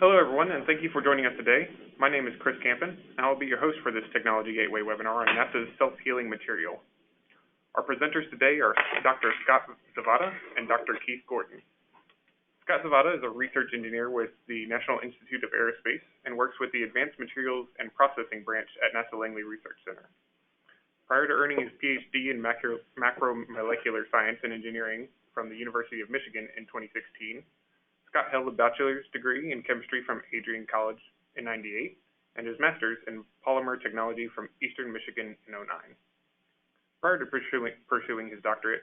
Hello everyone, and thank you for joining us today. My name is Chris Campen, and I will be your host for this Technology Gateway webinar on NASA's self-healing material. Our presenters today are Dr. Scott Zavada and Dr. Keith Gordon. Scott Zavada is a research engineer with the National Institute of Aerospace and works with the Advanced Materials and Processing branch at NASA Langley Research Center. Prior to earning his PhD in macromolecular science and engineering from the University of Michigan in 2016, Scott held a bachelor's degree in chemistry from Adrian College in '98 and his master's in polymer technology from Eastern Michigan in '09. Prior to pursuing his doctorate,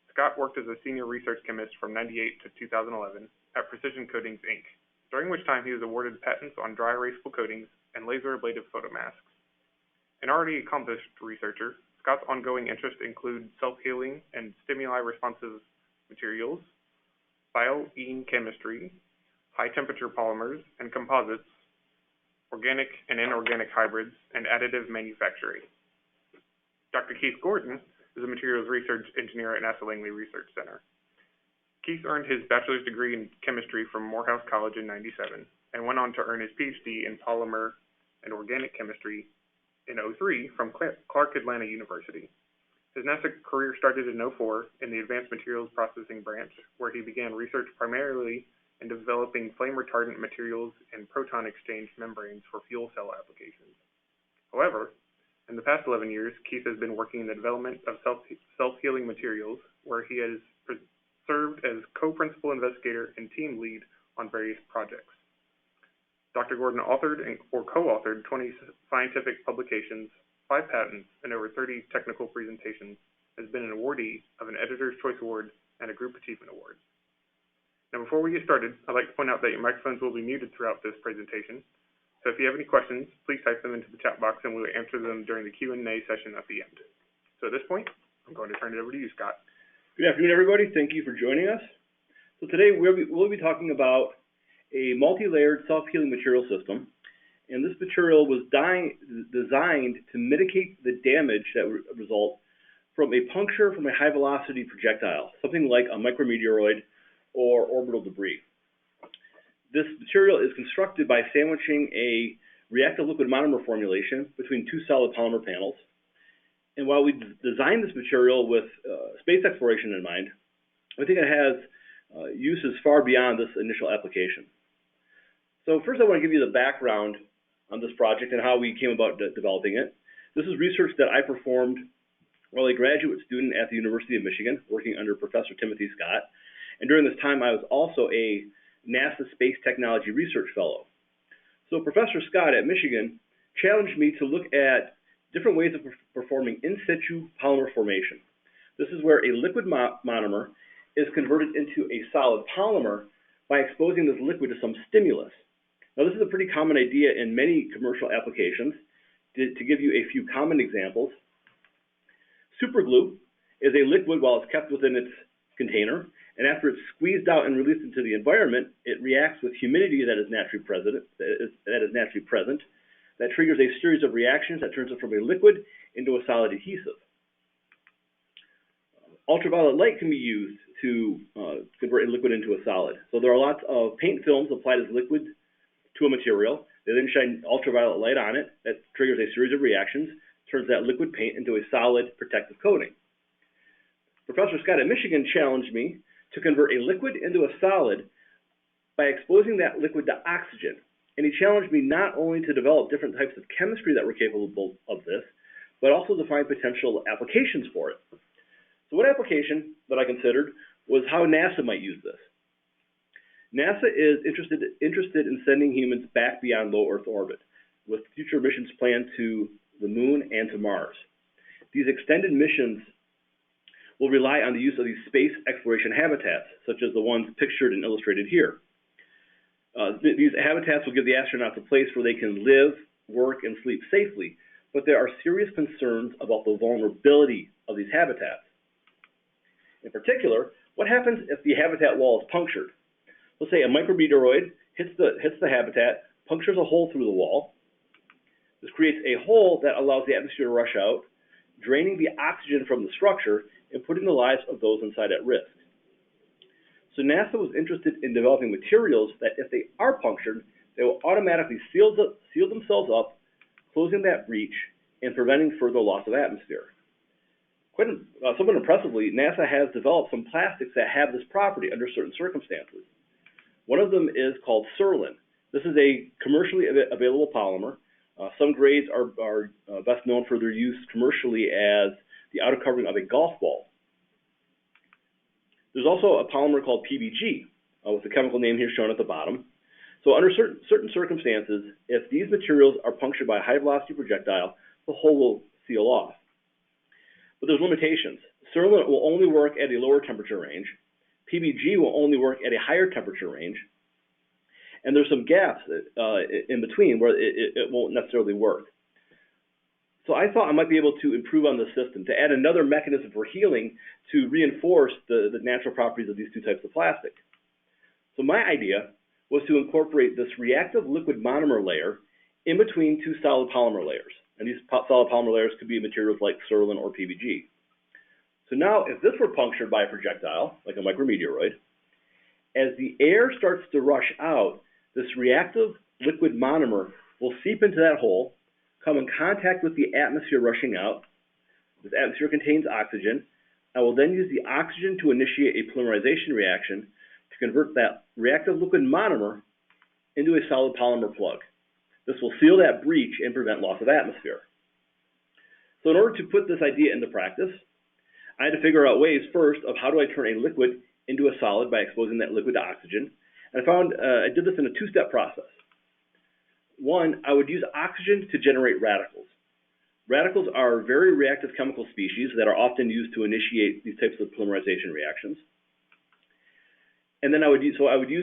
Scott worked as a senior research chemist from '98 to 2011 at Precision Coatings, Inc., during which time he was awarded patents on dry erasable coatings and laser ablative photomasks. An already accomplished researcher, Scott's ongoing interests include self-healing and stimuli-responsive materials, bioine chemistry, high-temperature polymers and composites, organic and inorganic hybrids, and additive manufacturing. Dr. Keith Gordon is a materials research engineer at NASA Langley Research Center. Keith earned his bachelor's degree in chemistry from Morehouse College in '97 and went on to earn his PhD in polymer and organic chemistry in '03 from Clark Atlanta University. His NASA career started in '04 in the Advanced Materials Processing branch, where he began research primarily in developing flame-retardant materials and proton exchange membranes for fuel cell applications. However, in the past 11 years, Keith has been working in the development of self-healing materials, where he has served as co-principal investigator and team lead on various projects. Dr. Gordon authored or co-authored 20 scientific publications, 5 patents, and over 30 technical presentations, has been an awardee of an Editor's Choice Award and a Group Achievement Award. Now, before we get started, I'd like to point out that your microphones will be muted throughout this presentation. So if you have any questions, please type them into the chat box and we'll answer them during the Q&A session at the end. So at this point, I'm going to turn it over to you, Scott. Good afternoon, everybody. Thank you for joining us. So today we'll be talking about a multi-layered self-healing material system. And this material was designed to mitigate the damage that would result from a puncture from a high-velocity projectile, something like a micrometeoroid or orbital debris. This material is constructed by sandwiching a reactive liquid monomer formulation between 2 solid polymer panels. And while we designed this material with space exploration in mind, I think it has uses far beyond this initial application. So first I want to give you the background on this project and how we came about developing it. This is research that I performed while a graduate student at the University of Michigan, working under Professor Timothy Scott. And during this time, I was also a NASA Space Technology Research Fellow. So Professor Scott at Michigan challenged me to look at different ways of performing in situ polymer formation. This is where a liquid monomer is converted into a solid polymer by exposing this liquid to some stimulus. Now, this is a pretty common idea in many commercial applications. To give you a few common examples, superglue is a liquid while it's kept within its container, and after it's squeezed out and released into the environment, it reacts with humidity that is naturally present. That triggers a series of reactions that turns it from a liquid into a solid adhesive. Ultraviolet light can be used to convert a liquid into a solid. So there are lots of paint films applied as liquid to a material. They then shine ultraviolet light on it. That triggers a series of reactions, turns that liquid paint into a solid protective coating. Professor Scott at Michigan challenged me to convert a liquid into a solid by exposing that liquid to oxygen. And he challenged me not only to develop different types of chemistry that were capable of this, but also to find potential applications for it. So one application that I considered was how NASA might use this. NASA is interested in sending humans back beyond low Earth orbit, with future missions planned to the Moon and to Mars. These extended missions will rely on the use of these space exploration habitats, such as the ones pictured and illustrated here. These habitats will give the astronauts a place where they can live, work, and sleep safely, but there are serious concerns about the vulnerability of these habitats. In particular, what happens if the habitat wall is punctured? Let's say a micrometeoroid hits the habitat, punctures a hole through the wall. This creates a hole that allows the atmosphere to rush out, draining the oxygen from the structure and putting the lives of those inside at risk. So NASA was interested in developing materials that, if they are punctured, they will automatically seal themselves up, closing that breach and preventing further loss of atmosphere. Somewhat impressively, NASA has developed some plastics that have this property under certain circumstances. One of them is called Surlyn. This is a commercially available polymer. Some grades are best known for their use commercially as the outer covering of a golf ball. There's also a polymer called PBG, with the chemical name here shown at the bottom. So under certain circumstances, if these materials are punctured by a high-velocity projectile, the hole will seal off. But there's limitations. Surlyn will only work at a lower temperature range. PBG will only work at a higher temperature range. And there's some gaps in between where it won't necessarily work. So I thought I might be able to improve on the system, to add another mechanism for healing to reinforce the natural properties of these two types of plastic. So my idea was to incorporate this reactive liquid monomer layer in between two solid polymer layers. And these solid polymer layers could be materials like Surlyn or PBG. So now, if this were punctured by a projectile, like a micrometeoroid, as the air starts to rush out, this reactive liquid monomer will seep into that hole, come in contact with the atmosphere rushing out. This atmosphere contains oxygen. I will then use the oxygen to initiate a polymerization reaction to convert that reactive liquid monomer into a solid polymer plug. This will seal that breach and prevent loss of atmosphere. So in order to put this idea into practice, I had to figure out ways first of how do I turn a liquid into a solid by exposing that liquid to oxygen. And I found I did this in a two-step process. One, I would use oxygen to generate radicals. Radicals are very reactive chemical species that are often used to initiate these types of polymerization reactions. And then I would use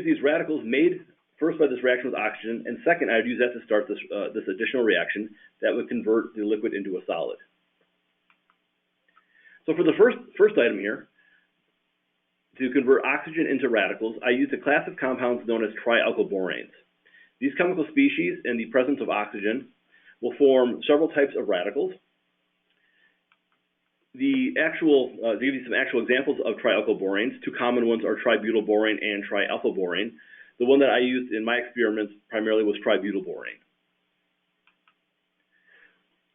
these radicals made first by this reaction with oxygen, and second, I would use that to start this additional reaction that would convert the liquid into a solid. So for the first item here, to convert oxygen into radicals, I used a class of compounds known as trialkylboranes. These chemical species, in the presence of oxygen, will form several types of radicals. To give you some actual examples of trialkylboranes, two common ones are tributylborane and trialphaborane. The one that I used in my experiments primarily was tributylborane.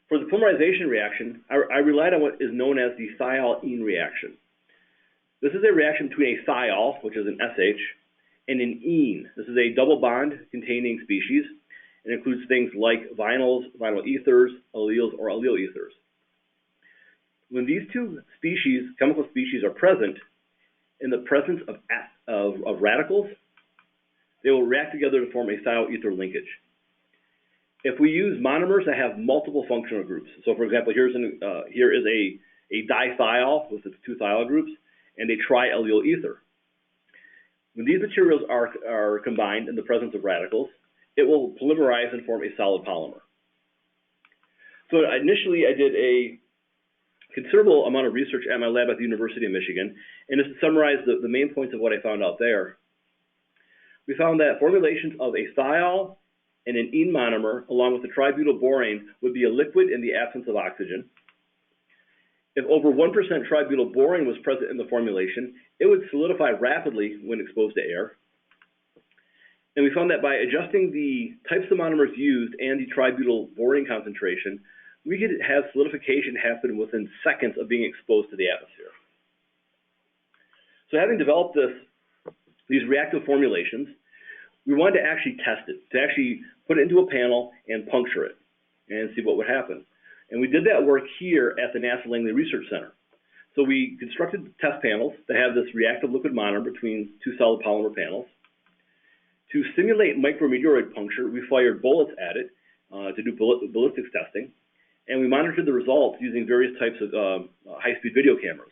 For the polymerization reaction, I relied on what is known as the thiol-ene reaction. This is a reaction between a thiol, which is an SH, and an ene. This is a double bond containing species. It includes things like vinyls, vinyl ethers, alleles, or allele ethers. When these two species, chemical species, are present in the presence of radicals, they will react together to form a thiol-ether linkage. If we use monomers that have multiple functional groups, so for example, here is a dithiol with its two thiol groups and a triallele ether. When these materials are combined in the presence of radicals, it will polymerize and form a solid polymer. So initially, I did a considerable amount of research at my lab at the University of Michigan, and just to summarize the main points of what I found out there, we found that formulations of a thiol and an ene monomer, along with the tributylborane, would be a liquid in the absence of oxygen. If over 1% tributylborane was present in the formulation, it would solidify rapidly when exposed to air. And we found that by adjusting the types of monomers used and the tributylborane concentration, we could have solidification happen within seconds of being exposed to the atmosphere. So having developed these reactive formulations, we wanted to actually test it, to actually put it into a panel and puncture it and see what would happen. And we did that work here at the NASA Langley Research Center. So we constructed test panels that have this reactive liquid monomer between two solid polymer panels. To simulate micrometeoroid puncture, we fired bullets at it to do ballistics testing, and we monitored the results using various types of high-speed video cameras.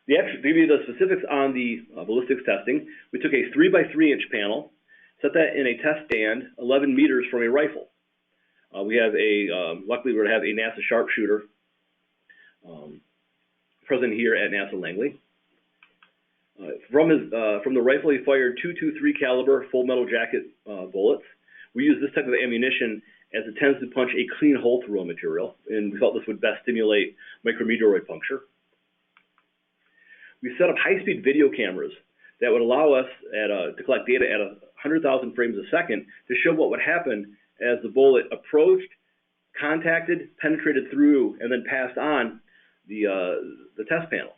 To give you the specifics on the ballistics testing, we took a 3x3-inch panel, set that in a test stand 11 meters from a rifle. Luckily we're going to have a NASA sharpshooter present here at NASA Langley. From the rifle, he fired 223 caliber full metal jacket bullets. We use this type of ammunition as it tends to punch a clean hole through a material, and we felt this would best stimulate micrometeoroid puncture. we set up high-speed video cameras that would allow us to collect data at 100,000 frames a second to show what would happen as the bullet approached, contacted, penetrated through, and then passed on the test panel.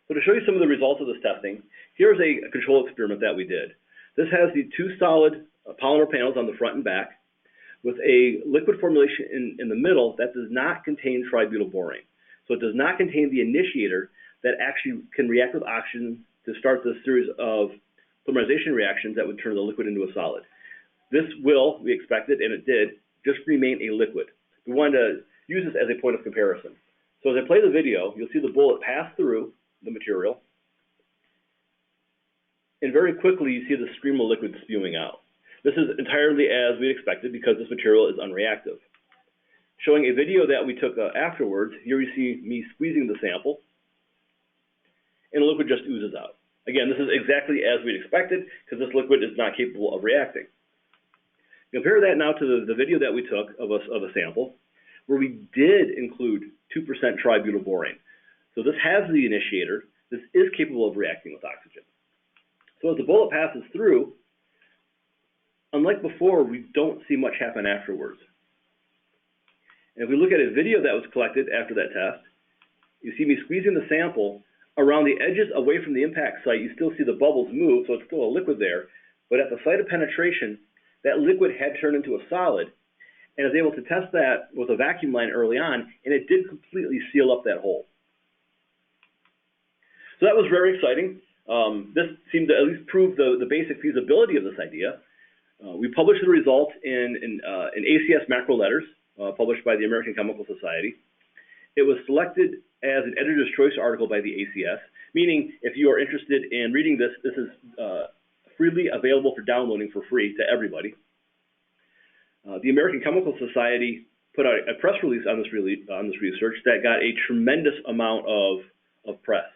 So to show you some of the results of this testing, here's a control experiment that we did. This has the two solid polymer panels on the front and back with a liquid formulation in the middle that does not contain tributylborane. So it does not contain the initiator that actually can react with oxygen to start this series of polymerization reactions that would turn the liquid into a solid. This will, we expected, and it did, just remain a liquid. We wanted to use this as a point of comparison. So as I play the video, you'll see the bullet pass through the material, and very quickly you see the stream of liquid spewing out. This is entirely as we expected because this material is unreactive. Showing a video that we took afterwards, here you see me squeezing the sample, and the liquid just oozes out. Again, this is exactly as we'd expected because this liquid is not capable of reacting. Compare that now to the video that we took of a sample where we did include 2% tributylborane. So this has the initiator. This is capable of reacting with oxygen. So as the bullet passes through, unlike before, we don't see much happen afterwards. And if we look at a video that was collected after that test, you see me squeezing the sample around the edges away from the impact site. You still see the bubbles move, so it's still a liquid there. But at the site of penetration, that liquid had turned into a solid, and I was able to test that with a vacuum line early on, and it did completely seal up that hole. So that was very exciting. This seemed to at least prove the basic feasibility of this idea. We published the results in ACS Macro Letters, published by the American Chemical Society. It was selected as an editor's choice article by the ACS, meaning if you are interested in reading this, this is freely available for downloading for free to everybody. The American Chemical Society put out a press release on this research that got a tremendous amount of press.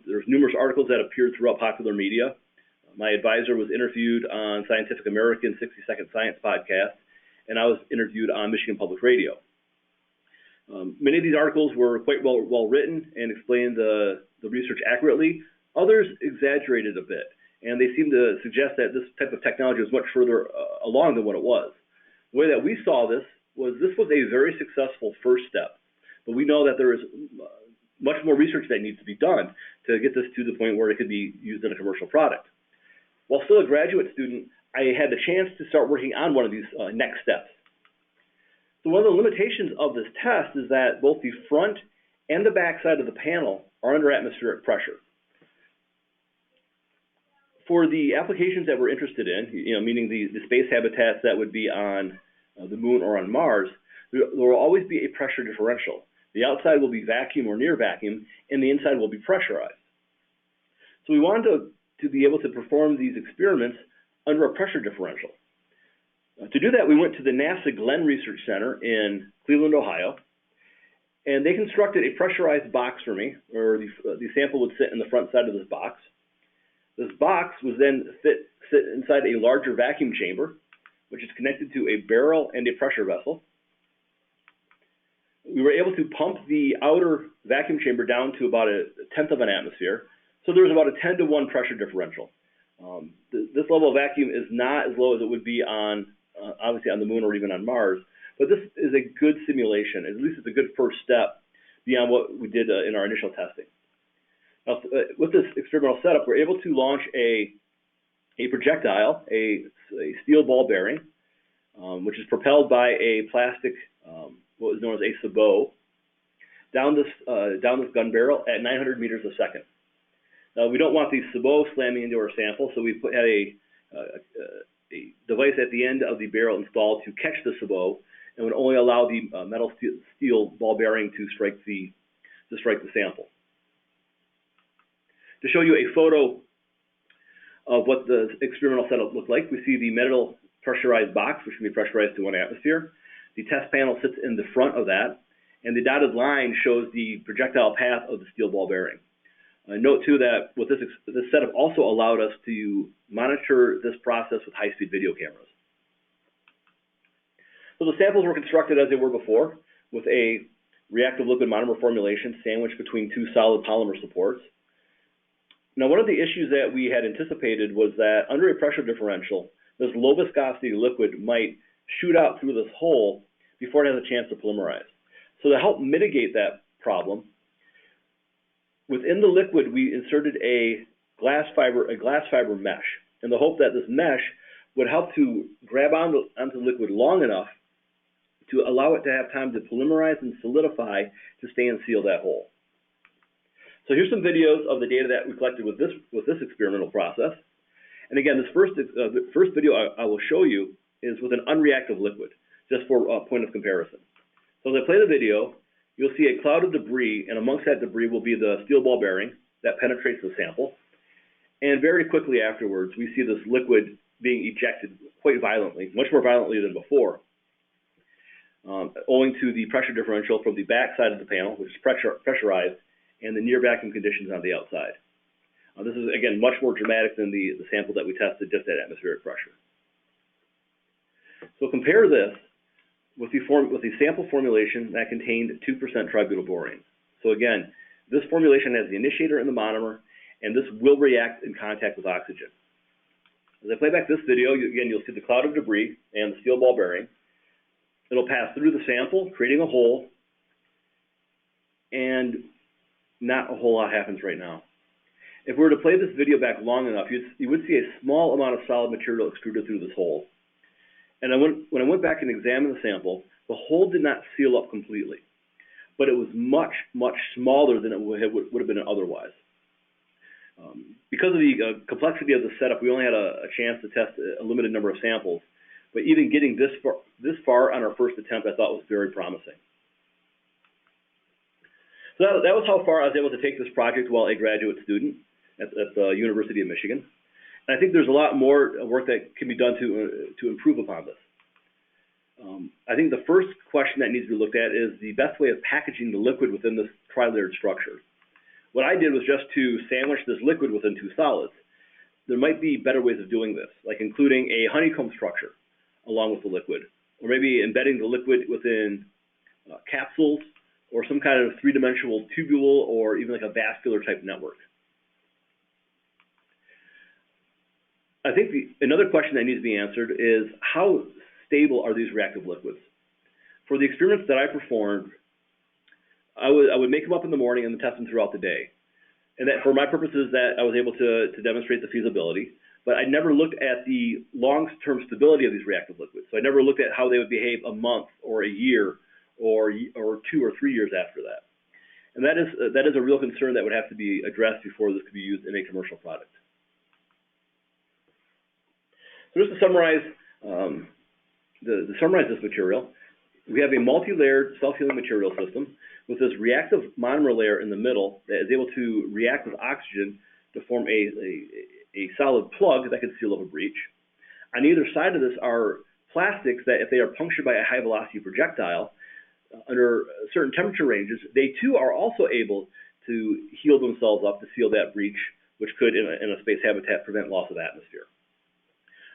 There's numerous articles that appeared throughout popular media. My advisor was interviewed on Scientific American's 60-Second Science podcast, and I was interviewed on Michigan Public Radio. Many of these articles were quite well written and explained the research accurately. Others exaggerated a bit, and they seemed to suggest that this type of technology was much further along than what it was. The way that we saw this was a very successful first step, but we know that there is much more research that needs to be done to get this to the point where it could be used in a commercial product. While still a graduate student, I had the chance to start working on one of these next steps. So one of the limitations of this test is that both the front and the back side of the panel are under atmospheric pressure. For the applications that we're interested in, meaning the space habitats that would be on the moon or on Mars, there will always be a pressure differential. The outside will be vacuum or near vacuum, and the inside will be pressurized. So we wanted to be able to perform these experiments under a pressure differential. To do that, we went to the NASA Langley Research Center in Cleveland, Ohio, and they constructed a pressurized box for me, where the sample would sit in the front side of this box. This box would then sit inside a larger vacuum chamber, which is connected to a barrel and a pressure vessel. We were able to pump the outer vacuum chamber down to about a tenth of an atmosphere, so there was about a 10-to-1 pressure differential. This level of vacuum is not as low as it would be on, obviously on the moon or even on Mars, but this is a good simulation. At least it's a good first step beyond what we did in our initial testing. Now, with this experimental setup, we're able to launch a projectile, a steel ball bearing, which is propelled by a plastic, what was known as a sabot, down this gun barrel at 900 meters a second. Now, we don't want the sabot slamming into our sample, so we had a device at the end of the barrel installed to catch the sabot and would only allow the metal steel ball bearing to strike the sample. To show you a photo of what the experimental setup looked like, we see the metal pressurized box, which can be pressurized to 1 atmosphere. The test panel sits in the front of that, and the dotted line shows the projectile path of the steel ball bearing. Note, too, that with this setup also allowed us to monitor this process with high-speed video cameras. So the samples were constructed as they were before, with a reactive liquid monomer formulation sandwiched between two solid polymer supports. Now, one of the issues that we had anticipated was that under a pressure differential, this low viscosity liquid might shoot out through this hole before it has a chance to polymerize. So to help mitigate that problem, within the liquid we inserted a glass fiber mesh in the hope that this mesh would help to grab onto the liquid long enough to allow it to have time to polymerize and solidify to stay and seal that hole. So here's some videos of the data that we collected with this experimental process. And again, this first video I will show you is with an unreactive liquid, just for a point of comparison. So as I play the video, you'll see a cloud of debris, and amongst that debris will be the steel ball bearing that penetrates the sample. And very quickly afterwards, we see this liquid being ejected quite violently, much more violently than before, owing to the pressure differential from the back side of the panel, which is pressurized, and the near vacuum conditions on the outside. This is, again, much more dramatic than the sample that we tested just at atmospheric pressure. So compare this with the sample formulation that contained 2% tributylborane. So again, this formulation has the initiator in the monomer, and this will react in contact with oxygen. As I play back this video, you'll see the cloud of debris and the steel ball bearing. It'll pass through the sample, creating a hole, and not a whole lot happens right now. If we were to play this video back long enough, you would see a small amount of solid material extruded through this hole. And when I went back and examined the sample, the hole did not seal up completely, but it was much, much smaller than it would have been otherwise. Because of the complexity of the setup, we only had a chance to test a limited number of samples, but even getting this far on our first attempt, I thought was very promising. So that was how far I was able to take this project while a graduate student at the University of Michigan. And I think there's a lot more work that can be done to improve upon this. I think the first question that needs to be looked at is the best way of packaging the liquid within this tri-layered structure. What I did was just to sandwich this liquid within two solids. There might be better ways of doing this, like including a honeycomb structure along with the liquid, or maybe embedding the liquid within capsules or some kind of three-dimensional tubule or even like a vascular type network. I think another question that needs to be answered is how stable are these reactive liquids? For the experiments that I performed, I would make them up in the morning and then test them throughout the day. And that for my purposes that I was able to demonstrate the feasibility, but I never looked at the long-term stability of these reactive liquids. So I never looked at how they would behave a month or a year or 2 or 3 years after that. And that is a real concern that would have to be addressed before this could be used in a commercial product. So just to summarize, summarize this material, we have a multi-layered self-healing material system with this reactive monomer layer in the middle that is able to react with oxygen to form a solid plug that can seal up a breach. On either side of this are plastics that, if they are punctured by a high-velocity projectile, under certain temperature ranges, they too are also able to heal themselves up to seal that breach, which could, in a space habitat, prevent loss of atmosphere.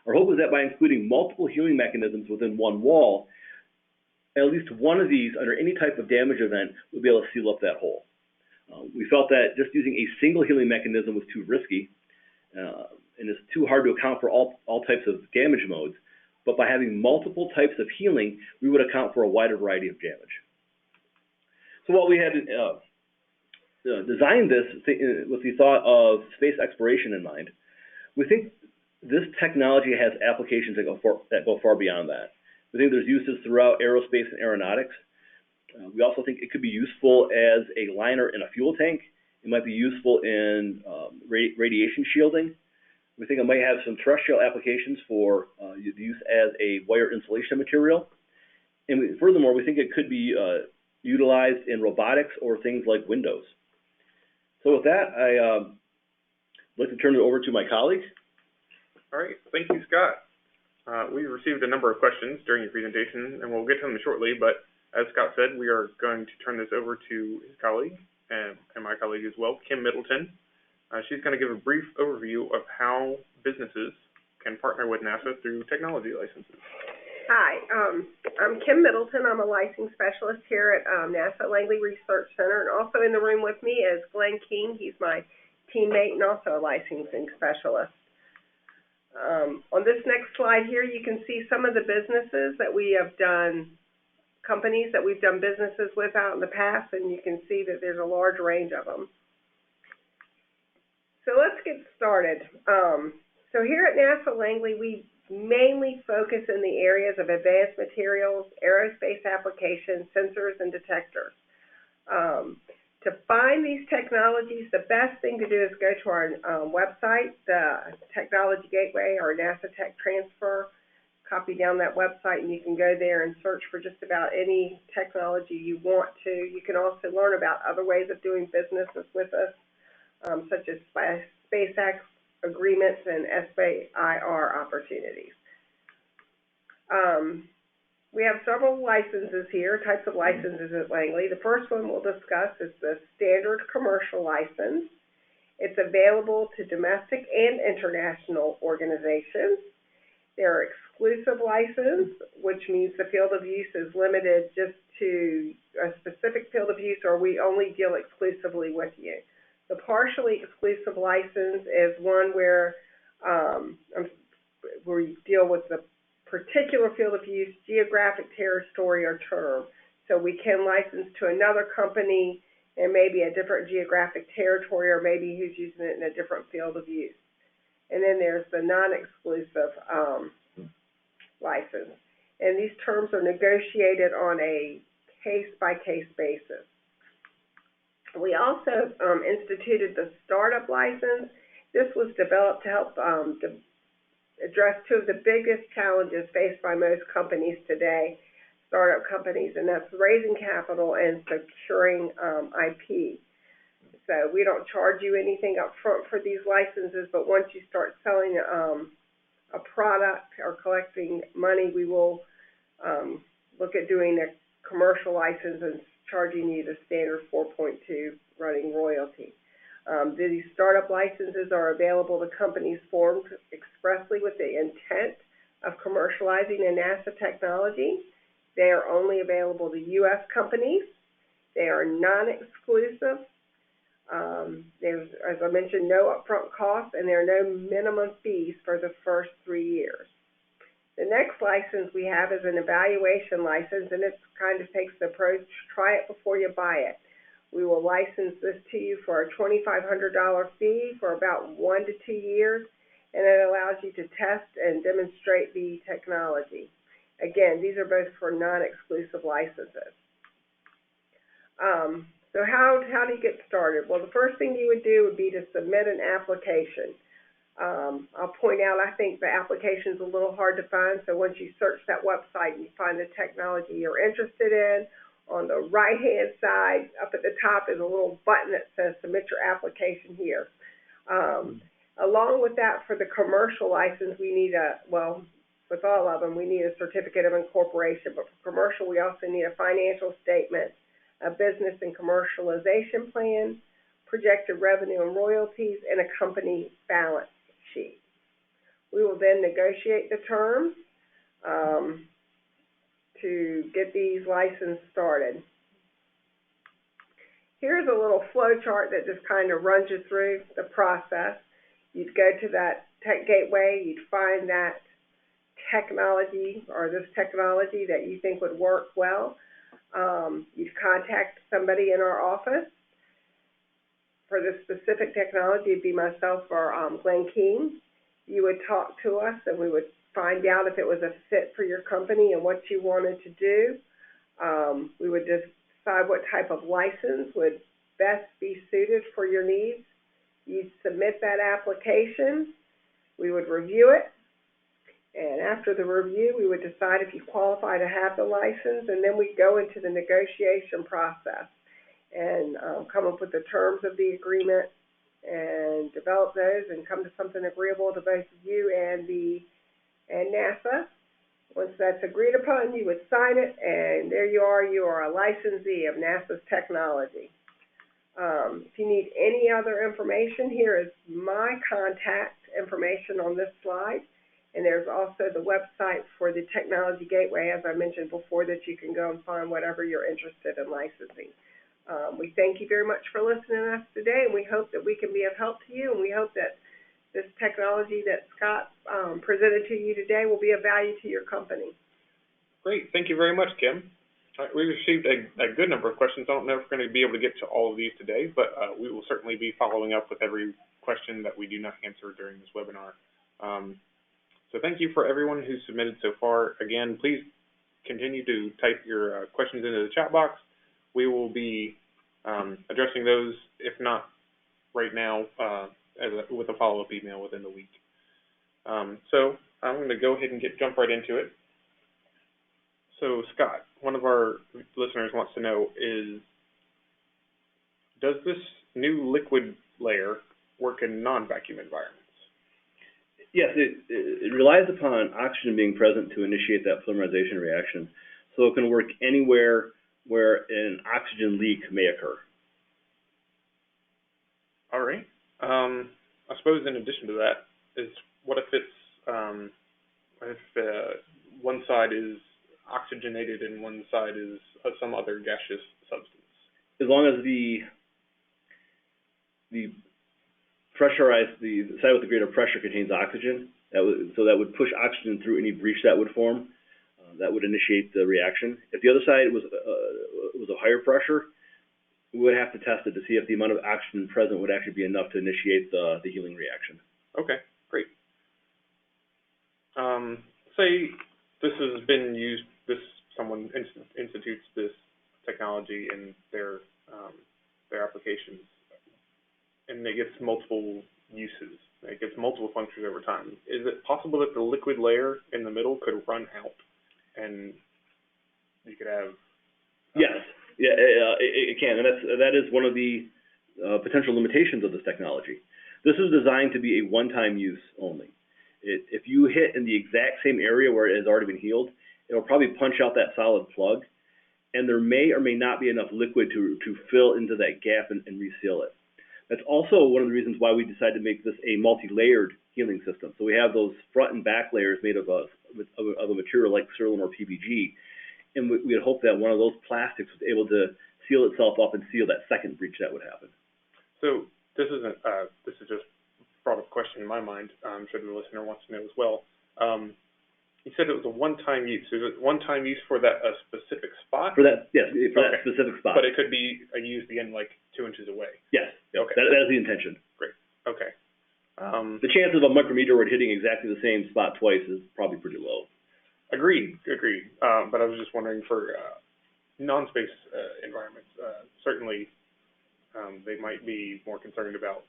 Our hope is that by including multiple healing mechanisms within one wall, at least one of these, under any type of damage event, would be able to seal up that hole. We felt that just using a single healing mechanism was too risky, and it's too hard to account for all types of damage modes. But by having multiple types of healing, we would account for a wider variety of damage. So while we had designed this with the thought of space exploration in mind, we think this technology has applications that go far beyond that. We think there's uses throughout aerospace and aeronautics. We also think it could be useful as a liner in a fuel tank. It might be useful in radiation shielding. We think it might have some terrestrial applications for use as a wire insulation material. And furthermore, we think it could be utilized in robotics or things like windows. So with that, I'd like to turn it over to my colleague. All right, thank you, Scott. We received a number of questions during your presentation, and we'll get to them shortly, but as Scott said, we are going to turn this over to his colleague, and my colleague as well, Kim Middleton. She's going to give a brief overview of how businesses can partner with NASA through technology licenses. Hi, I'm Kim Middleton. I'm a licensing specialist here at NASA Langley Research Center, and also in the room with me is Glenn King. He's my teammate and also a licensing specialist. On this next slide here, you can see some of the businesses that we have done, companies that we've done businesses with out in the past, and you can see that there's a large range of them. So let's get started. So here at NASA Langley, we mainly focus in the areas of advanced materials, aerospace applications, sensors, and detectors. To find these technologies, the best thing to do is go to our website, the Technology Gateway or NASA Tech Transfer. Copy down that website, and you can go there and search for just about any technology you want to. You can also learn about other ways of doing businesses with us, such as SpaceX agreements and SBIR opportunities. We have several licenses here, types of licenses at Langley. The first one we'll discuss is the standard commercial license. It's available to domestic and international organizations. There are exclusive license, which means the field of use is limited just to a specific field of use, or we only deal exclusively with you. The partially exclusive license is one where we deal with the particular field of use, geographic territory, or term. So we can license to another company in maybe a different geographic territory, or maybe who's using it in a different field of use. And then there's the non-exclusive license. And these terms are negotiated on a case-by-case basis. We also instituted the startup license. This was developed to help address two of the biggest challenges faced by most companies today, startup companies, and that's raising capital and securing IP. So we don't charge you anything up front for these licenses, but once you start selling a product or collecting money, we will look at doing a commercial license and charging you the standard 4.2 running royalty. These startup licenses are available to companies formed expressly with the intent of commercializing a NASA technology. They are only available to U.S. companies. They are non-exclusive. There's, as I mentioned, no upfront costs, and there are no minimum fees for the first 3 years. The next license we have is an evaluation license, and it kind of takes the approach, try it before you buy it. We will license this to you for a $2,500 fee for about 1 to 2 years, and it allows you to test and demonstrate the technology. Again, these are both for non-exclusive licenses. So how do you get started? Well, the first thing you would do would be to submit an application. I'll point out, I think the application is a little hard to find, so once you search that website and you find the technology you're interested in, on the right-hand side, up at the top is a little button that says submit your application here. Along with that, for the commercial license, we need with all of them, we need a certificate of incorporation, but for commercial, we also need a financial statement, a business and commercialization plan, projected revenue and royalties, and a company balance sheet. We will then negotiate the terms to get these licenses started. Here's a little flow chart that just kind of runs you through the process. You'd go to that Tech Gateway, you'd find that technology or this technology that you think would work well. You'd contact somebody in our office. For this specific technology, it'd be myself or Glenn King. You would talk to us, and we would find out if it was a fit for your company and what you wanted to do. We would decide what type of license would best be suited for your needs. You'd submit that application. We would review it. And after the review, we would decide if you qualify to have the license, and then we'd go into the negotiation process and come up with the terms of the agreement and develop those and come to something agreeable to both you and NASA. Once that's agreed upon, you would sign it, and there you are a licensee of NASA's technology. If you need any other information, here is my contact information on this slide. And And there's also the website for the Technology Gateway, as I mentioned before, that you can go and find whatever you're interested in licensing. We thank you very much for listening to us today, and we hope that we can be of help to you, and we hope that this technology that Scott presented to you today will be of value to your company. Great. Thank you very much, Kim. We received a good number of questions. I don't know if we're going to be able to get to all of these today, but we will certainly be following up with every question that we do not answer during this webinar. So thank you for everyone who submitted so far. Again, please continue to type your questions into the chat box. We will be addressing those, if not right now, with a follow-up email within the week. So I'm going to go ahead and jump right into it. So Scott, one of our listeners wants to know is, does this new liquid layer work in non-vacuum environments? Yes, it relies upon oxygen being present to initiate that polymerization reaction. So it can work anywhere where an oxygen leak may occur. All right. I suppose in addition to that, what if one side is oxygenated and one side is some other gaseous substance? As long as the pressurized, the side with the greater pressure contains oxygen, that would push oxygen through any breach that would form. That would initiate the reaction. If the other side was a higher pressure, we would have to test it to see if the amount of oxygen present would actually be enough to initiate the healing reaction. Okay, great. Say this has been used, someone institutes this technology in their applications, and it gets multiple uses. It gets multiple functions over time. Is it possible that the liquid layer in the middle could run out, and you could have? Yes, yeah, it can, and that is one of the potential limitations of this technology. This is designed to be a one-time use only. If you hit in the exact same area where it has already been healed, it'll probably punch out that solid plug, and there may or may not be enough liquid to fill into that gap and reseal it. That's also one of the reasons why we decided to make this a multi-layered healing system. So we have those front and back layers made of a material like Cerlin or PBG, and we had hoped that one of those plastics was able to seal itself up and seal that second breach that would happen. So this is just brought up a question in my mind. I'm sure the listener wants to know as well. You said it was a one-time use. Is it one-time use for that specific spot? For that, yes, for that specific spot. But it could be used again like 2 inches away. Yes. Okay. That is the intention. Great. Okay. The chances of a micrometeoroid hitting exactly the same spot twice is probably pretty low. Agreed. But I was just wondering for non-space environments, certainly they might be more concerned about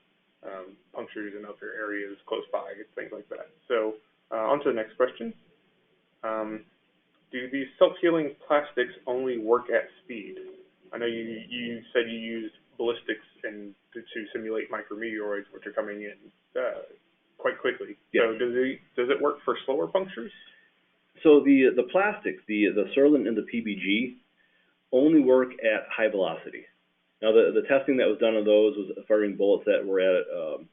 punctures in other areas close by, things like that. So on to the next question. Do these self-healing plastics only work at speed? I know you said you used ballistics to simulate micrometeoroids, which are coming in quite quickly. Yes. So does it work for slower punctures? So the plastics, the Cerlin and the PBG, only work at high velocity. Now the testing that was done on those was firing bullets that were at a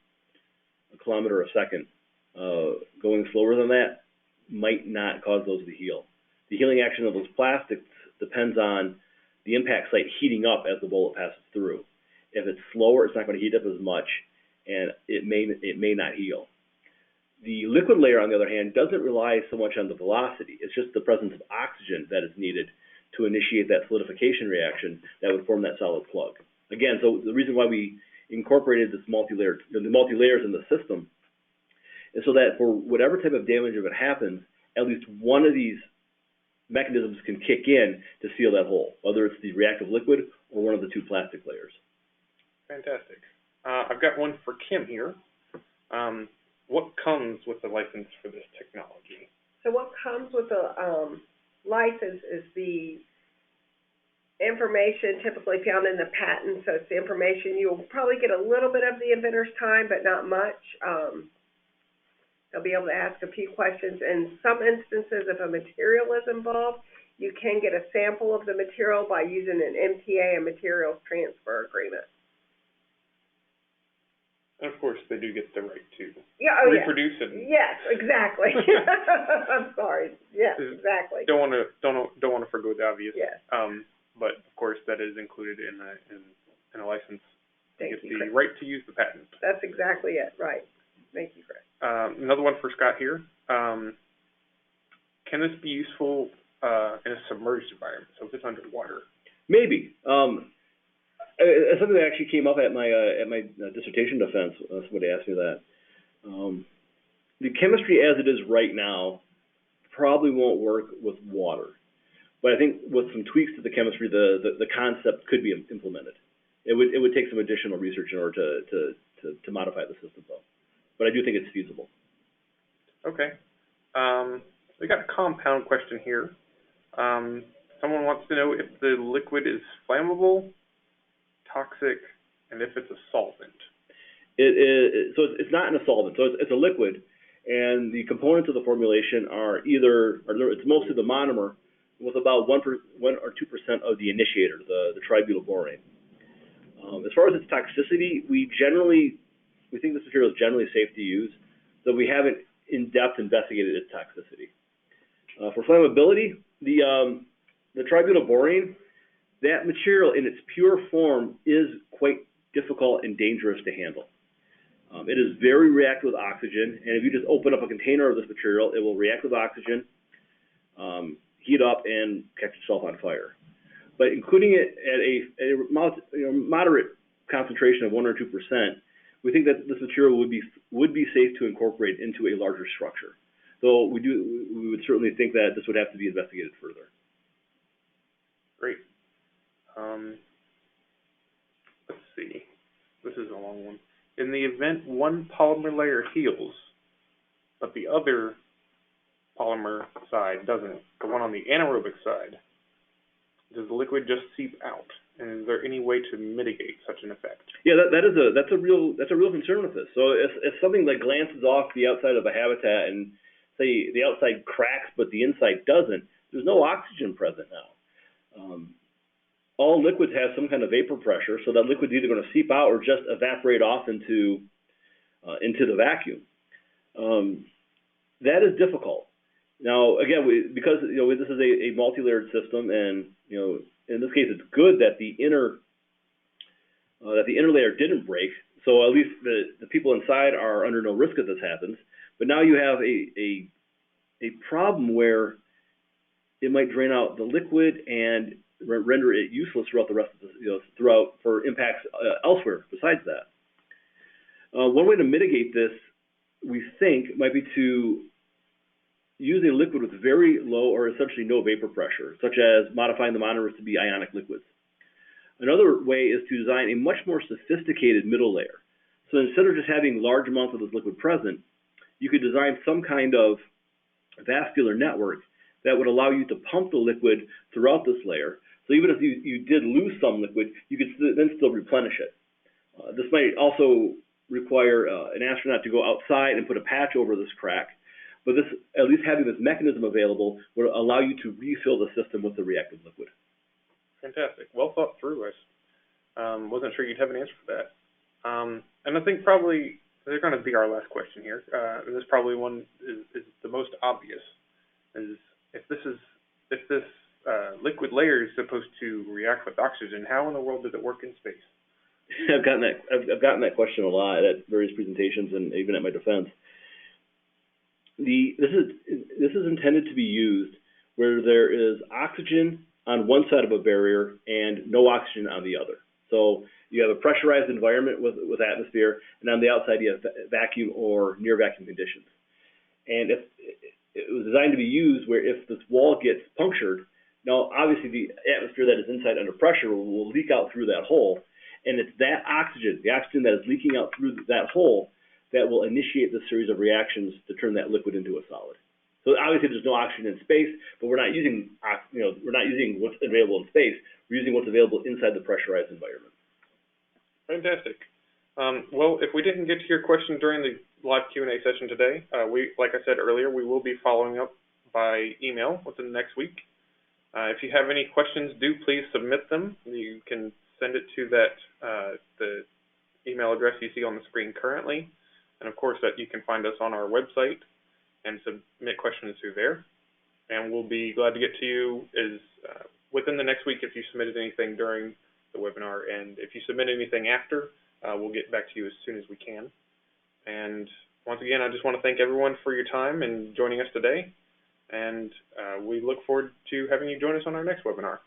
kilometer a second. Going slower than that might not cause those to heal. The healing action of those plastics depends on the impact site heating up as the bullet passes through. If it's slower, it's not going to heat up as much, and it may not heal. The liquid layer, on the other hand, doesn't rely so much on the velocity. It's just the presence of oxygen that is needed to initiate that solidification reaction that would form that solid plug. Again, so the reason why we incorporated the multi-layers in the system is so that for whatever type of damage if it happens, at least one of these mechanisms can kick in to seal that hole, whether it's the reactive liquid or one of the two plastic layers. Fantastic. I've got one for Kim here. What comes with the license for this technology? So what comes with the license is the information typically found in the patent. So it's the information. You'll probably get a little bit of the inventor's time, but not much. They'll be able to ask a few questions. In some instances, if a material is involved, you can get a sample of the material by using an MTA, a materials transfer agreement. And of course, they do get the right to Yes. reproduce and Yes, exactly. I'm sorry. Yes, exactly. don't want to forgo the obvious. Yes. But of course, that is included in a license. Thank Get you, the Chris. right to use the patent. That's exactly it. Right. Thank you, Chris. Another one for Scott here. Can this be useful in a submerged environment? So if it's underwater. Maybe. Something that actually came up at my dissertation defense. Somebody asked me that. The chemistry as it is right now probably won't work with water, but I think with some tweaks to the chemistry, the concept could be implemented. It would take some additional research in order to modify the system, though. But I do think it's feasible. Okay. We got a compound question here. Someone wants to know if the liquid is flammable, toxic, and if it's a solvent. So it's not in a solvent. So it's a liquid, and the components of the formulation are it's mostly the monomer with about 1 or 2% of the initiator, the tributylborane. As far as its toxicity, we think this material is generally safe to use, though we haven't in-depth investigated its toxicity. For flammability, the tributylborane, that material in its pure form is quite difficult and dangerous to handle. It is very reactive with oxygen, and if you just open up a container of this material, it will react with oxygen, heat up, and catch itself on fire. But including it at a moderate concentration of 1 or 2%, we think that this material would be safe to incorporate into a larger structure. Though we would certainly think that this would have to be investigated further. Great. Let's see. This is a long one. In the event one polymer layer heals, but the other polymer side doesn't, the one on the anaerobic side, does the liquid just seep out? And is there any way to mitigate such an effect? Yeah, that's a real concern with this. So if something that glances off the outside of a habitat and say the outside cracks but the inside doesn't, there's no oxygen present now. All liquids have some kind of vapor pressure, so that liquid's either going to seep out or just evaporate off into the vacuum. That is difficult. Now, again, because this is a multi-layered system, and in this case, it's good that the inner layer didn't break. So at least the people inside are under no risk if this happens. But now you have a problem where it might drain out the liquid and render it useless throughout the rest of the for impacts elsewhere besides that. One way to mitigate this, we think, might be to use a liquid with very low or essentially no vapor pressure, such as modifying the monomers to be ionic liquids. Another way is to design a much more sophisticated middle layer. So instead of just having large amounts of this liquid present, you could design some kind of vascular network that would allow you to pump the liquid throughout this layer. So even if you did lose some liquid, you could then still replenish it. This might also require an astronaut to go outside and put a patch over this crack, but at least having this mechanism available would allow you to refill the system with the reactive liquid. Fantastic. Well thought through. I wasn't sure you'd have an answer for that. And I think probably they're going to be our last question here. And this probably one is the most obvious. Is if this liquid layer is supposed to react with oxygen, how in the world does it work in space? I've gotten that question a lot at various presentations and even at my defense. This is intended to be used where there is oxygen on one side of a barrier and no oxygen on the other. So you have a pressurized environment with atmosphere, and on the outside you have vacuum or near vacuum conditions. And if it was designed to be used where if this wall gets punctured, now obviously the atmosphere that is inside under pressure will leak out through that hole, and it's that oxygen, the oxygen that is leaking out through that hole, that will initiate this series of reactions to turn that liquid into a solid. So obviously there's no oxygen in space, but we're not using what's available in space. We're using what's available inside the pressurized environment. Fantastic. Well, if we didn't get to your question during the live Q&A session today, like I said earlier, we will be following up by email within the next week. If you have any questions, do please submit them. You can send it to the email address you see on the screen currently, and of course that you can find us on our website and submit questions through there. And we'll be glad to get to you within the next week if you submitted anything during the webinar, and if you submit anything after, we'll get back to you as soon as we can. And once again, I just want to thank everyone for your time and joining us today, and we look forward to having you join us on our next webinar.